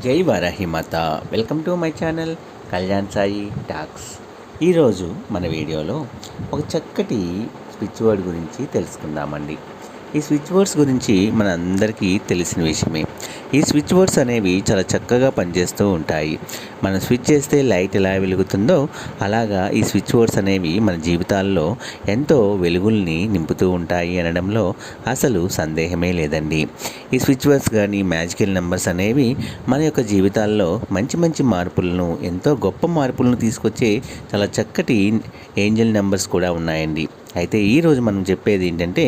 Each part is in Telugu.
జై Varahi Mata. Welcome to my channel Kalyan Sai talks. ఈరోజు మన వీడియోలో ఒక చక్కటి స్విచ్ వర్డ్ గురించి తెలుసుకుందామండి. ఈ స్విచ్ వర్డ్స్ గురించి మన అందరికీ తెలిసిన విషయమే. ఈ స్విచ్ వర్డ్స్ అనేవి చాలా చక్కగా పనిచేస్తూ ఉంటాయి. మనం స్విచ్ చేస్తే లైట్ ఎలా వెలుగుతుందో అలాగా ఈ స్విచ్ వర్డ్స్ అనేవి మన జీవితాల్లో ఎంతో వెలుగుల్ని నింపుతూ ఉంటాయి అనడంలో అసలు సందేహమే లేదండి. ఈ స్విచ్ వర్డ్స్ కానీ మ్యాజికల్ నెంబర్స్ అనేవి మన యొక్క జీవితాల్లో మంచి మంచి మార్పులను, ఎంతో గొప్ప మార్పులను తీసుకొచ్చే చాలా చక్కటి ఏంజల్ నెంబర్స్ కూడా ఉన్నాయండి. అయితే ఈరోజు మనం చెప్పేది ఏంటంటే,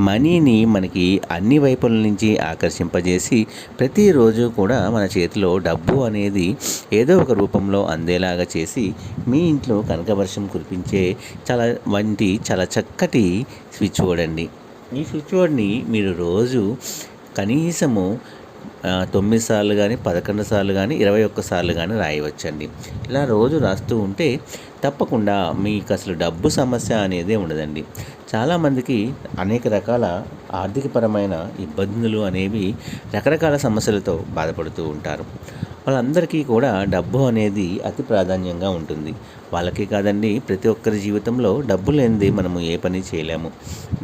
మనీని మనకి అన్ని వైపుల నుంచి ఆకర్షింపజేసి ప్రతిరోజు కూడా మన చేతిలో డబ్బు అనేది ఏదో ఒక రూపంలో అందేలాగా చేసి మీ ఇంట్లో కనకవర్షం కురిపించే చాలా చక్కటి స్విచ్ వర్డ్ అండి. ఈ స్విచ్ వర్డ్ని మీరు రోజు కనీసము 9 సార్లు కానీ, 11 సార్లు కానీ, 21 సార్లు కానీ రాయవచ్చండి. ఇలా రోజు రాస్తూ ఉంటే తప్పకుండా మీకు అసలు డబ్బు సమస్య అనేదే ఉండదండి. చాలామందికి అనేక రకాల ఆర్థికపరమైన ఇబ్బందులు అనేవి, రకరకాల సమస్యలతో బాధపడుతూ ఉంటారు. వాళ్ళందరికీ కూడా డబ్బు అనేది అతి ప్రాధాన్యంగా ఉంటుంది. వాళ్ళకే కాదండి, ప్రతి ఒక్కరి జీవితంలో డబ్బు లేనిది మనము ఏ పని చేయలేము.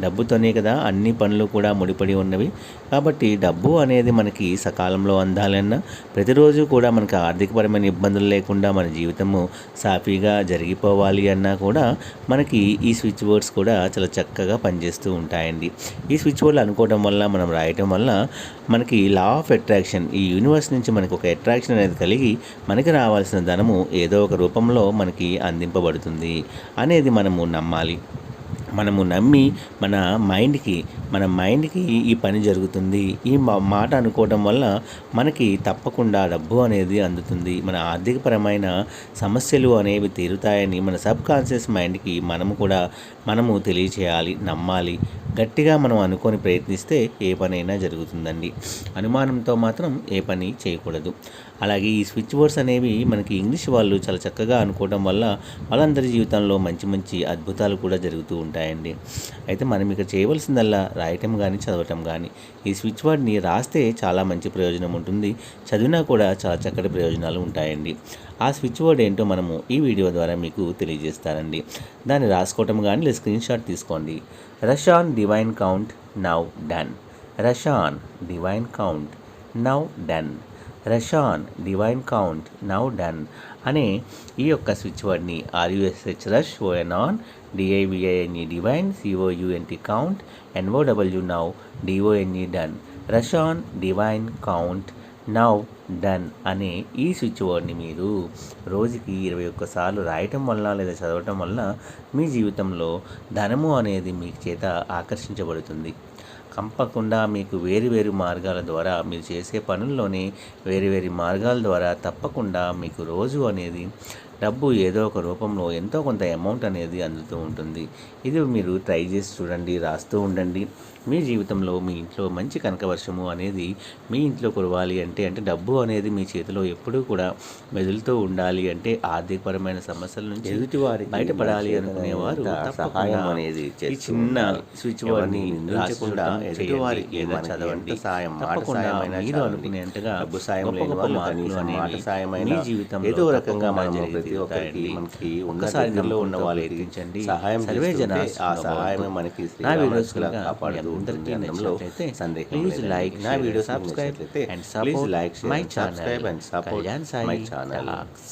డబ్బుతోనే కదా అన్ని పనులు కూడా ముడిపడి ఉన్నవి. కాబట్టి డబ్బు అనేది మనకి సకాలంలో అందాలన్నా, ప్రతిరోజు కూడా మనకి ఆర్థికపరమైన ఇబ్బందులు లేకుండా మన జీవితము సాఫీగా జరిగిపోవాలి అన్నా కూడా మనకి ఈ స్విచ్ వర్డ్స్ కూడా చాలా చక్కగా పనిచేస్తూ ఉంటాయండి. ఈ స్విచ్ వర్డ్లు అనుకోవడం వల్ల, మనం రాయటం వల్ల మనకి లా ఆఫ్ అట్రాక్షన్, ఈ యూనివర్స్ నుంచి మనకు ఒక అట్రాక్షన్ అనేది కలిగి మనకి రావాల్సిన ధనము ఏదో ఒక రూపంలో మనకి అందింపబడుతుంది అనేది మనము నమ్మాలి. మనము నమ్మి మన మైండ్కి ఈ పని జరుగుతుంది, ఈ మాట అనుకోవడం వల్ల మనకి తప్పకుండా డబ్బు అనేది అందుతుంది, మన ఆర్థికపరమైన సమస్యలు అనేవి తీరుతాయని మన సబ్ కాన్షియస్ మైండ్కి మనము తెలియచేయాలి, నమ్మాలి. గట్టిగా మనం అనుకొని ప్రయత్నిస్తే ఏ పనైనా జరుగుతుందండి. అనుమానంతో మాత్రం ఏ పని చేయకూడదు. అలాగే ఈ స్విచ్ వర్డ్స్ అనేవి మనకి ఇంగ్లీష్ వాళ్ళు చాలా చక్కగా అనుకోవడం వల్ల వాళ్ళందరి జీవితంలో మంచి మంచి అద్భుతాలు కూడా జరుగుతూ ఉంటాయండి. అయితే మనం ఇక చేయవలసిందల్లా రాయటం కానీ, చదవటం కానీ. ఈ స్విచ్ వర్డ్ని రాస్తే చాలా మంచి ప్రయోజనం ఉంటుంది, చదివినా కూడా చాలా చక్కటి ప్రయోజనాలు ఉంటాయండి. ఆ స్విచ్ వర్డ్ ఏంటో మనము ఈ వీడియో ద్వారా మీకు తెలియజేస్తానండి. దాన్ని రాసుకోవటం కానీ లేదా స్క్రీన్ షాట్ తీసుకోండి. Rush on divine count now done. Rush on divine count now done. Rush on divine count now done అనే ఈ యొక్క స్విచ్ వర్డ్ని RUSH rush, ON DIVINE divine, COUNT count, NOW now, DONE done. Rush on divine count now done అనే ఈ స్విచ్ వర్డ్ని మీరు రోజుకి 21 సార్లు రాయటం వల్ల లేదా చదవటం వల్ల మీ జీవితంలో ధనము అనేది మీ చేత ఆకర్షించబడుతుంది. తప్పకుండా మీకు వేరు మార్గాల ద్వారా, మీరు చేసే పనుల్లోనే వేరు మార్గాల ద్వారా తప్పకుండా మీకు రోజు అనేది డబ్బు ఏదో ఒక రూపంలో ఎంతో కొంత అమౌంట్ అనేది అందుతూ ఉంటుంది. ఇది మీరు ట్రై చేసి చూడండి, రాస్తూ ఉండండి. మీ జీవితంలో, మీ ఇంట్లో మంచి కనకవర్షము అనేది మీ ఇంట్లో కురవాలి అంటే డబ్బు అనేది మీ చేతిలో ఎప్పుడూ కూడా మెదులుతూ ఉండాలి అంటే, ఆర్థికపరమైన సమస్యల నుంచి ఎదుటివారికి బయటపడాలి అనుకునేవారు సహాయం అనేది ఈ చిన్న స్విచ్ వర్డ్ని రాకుండా ఎదుటివారికి ఏదో చదవండి. తప్పకుండా మీరు అనుకునేంతగా డబ్బు సాయం లేని వాళ్ళు మాట సాయమైన మీ జీవితం ఏదో రకంగా ప్రతి ఒక్కరికి మనకి ఉన్నసారిలో ఉన్న వాళ్ళు ఎదిరించండి, సహాయం సర్వే జన ఆ సహాయమే మనకి నా వీడియోస్ కాపాడుతూ ఉంటుంది అనడంలో సందేహం. ప్లీజ్ లైక్ నా video, subscribe and support my channel Kalyan Sai talks.